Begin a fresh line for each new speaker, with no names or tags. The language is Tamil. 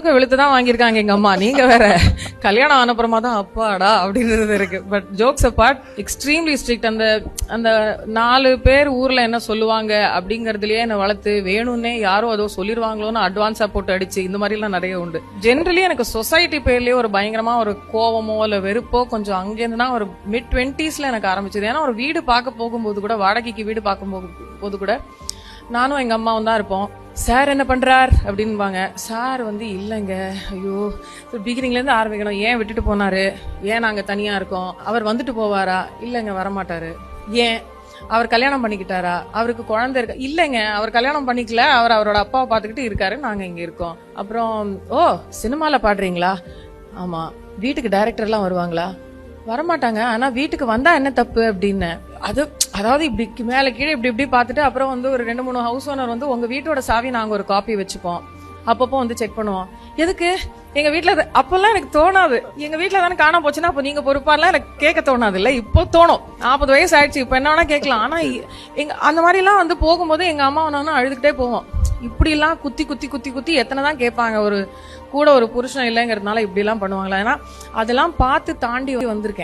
முழுக்க வெளுத்துதான் வாங்கியிருக்காங்க எங்க அம்மா. நீங்க வேற கல்யாணம் ஆனப்புறமா தான் அப்பாடா அப்படின்றது இருக்கு. But jokes abort, extremely strict. அந்த அந்த 4 பேர் ஊர்ல என்ன சொல்லுவாங்க அப்படிங்கறதுலயே என்ன வளர்த்து, வேணும்னே யாரும் அதோ சொல்லிருவாங்களோன்னு அட்வான்ஸா போட்டு அடிச்சு இந்த மாதிரி எல்லாம் நிறைய உண்டு. ஜென்ரலி எனக்கு சொசைட்டி பேர்லயே ஒரு பயங்கரமா ஒரு கோவமோ இல்ல வெறுப்போ கொஞ்சம் அங்கேருந்து தான் ஒரு mid-20s எனக்கு ஆரம்பிச்சது. ஏன்னா ஒரு வீடு பார்க்க போகும்போது கூட, வாடகைக்கு வீடு பார்க்கும் போது கூட நானும் எங்க அம்மாவும் தான் இருப்போம். சார் என்ன பண்றார் அப்படின்பாங்க. சார் இல்லைங்க, ஐயோ பிகினிங்ல இருந்து ஆரம்பிக்கணும். ஏன் விட்டுட்டு போனாரு, ஏன் நாங்க தனியா இருக்கோம், அவர் வந்துட்டு போவாரா, இல்லைங்க வரமாட்டாரு, ஏன் அவர் கல்யாணம் பண்ணிக்கிட்டாரா, அவருக்கு குழந்தை இருக்கா, இல்லைங்க அவர் கல்யாணம் பண்ணிக்கல, அவர் அவரோட அப்பாவை பாத்துக்கிட்டு இருக்காரு, நாங்க இங்க இருக்கோம். அப்புறம் ஓ சினிமால பாடுறீங்களா, ஆமா. வீட்டுக்கு டைரக்டர் எல்லாம் வருவாங்களா, வரமாட்டாங்க, ஆனா வீட்டுக்கு வந்தா என்ன தப்பு அப்படின்னு. அதாவது இப்படி மேல கீழே இப்படி இப்படி பாத்துட்டு அப்புறம் ஒரு 2-3 ஹவுஸ் ஓனர் உங்க வீட்டோட சாவி நாங்க ஒரு காப்பி வச்சுப்போம், அப்பப்போ செக் பண்ணுவோம். எதுக்கு எங்க வீட்டுல, அப்பெல்லாம் எனக்கு தோணாது. எங்க வீட்டுல தானே காணாம போச்சுன்னா அப்ப நீங்க பொறுப்பாலாம் எனக்கு கேட்க தோணாது இல்ல. இப்போ தோணும், 40 வயசு ஆயிடுச்சு, இப்ப என்ன வேணா கேட்கலாம். ஆனா எங்க அந்த மாதிரி எல்லாம் போகும்போது எங்க அம்மா நானும் அழுதுகிட்டே போவோம். இப்படி எல்லாம் குத்தி குத்தி குத்தி குத்தி எத்தனைதான் கேட்பாங்க. கூட ஒரு புருஷன் இல்லைங்கிறதுனால இப்படி எல்லாம் பண்ணுவாங்களா. ஏன்னா அதெல்லாம் பார்த்து தாண்டி வந்திருக்கேன்.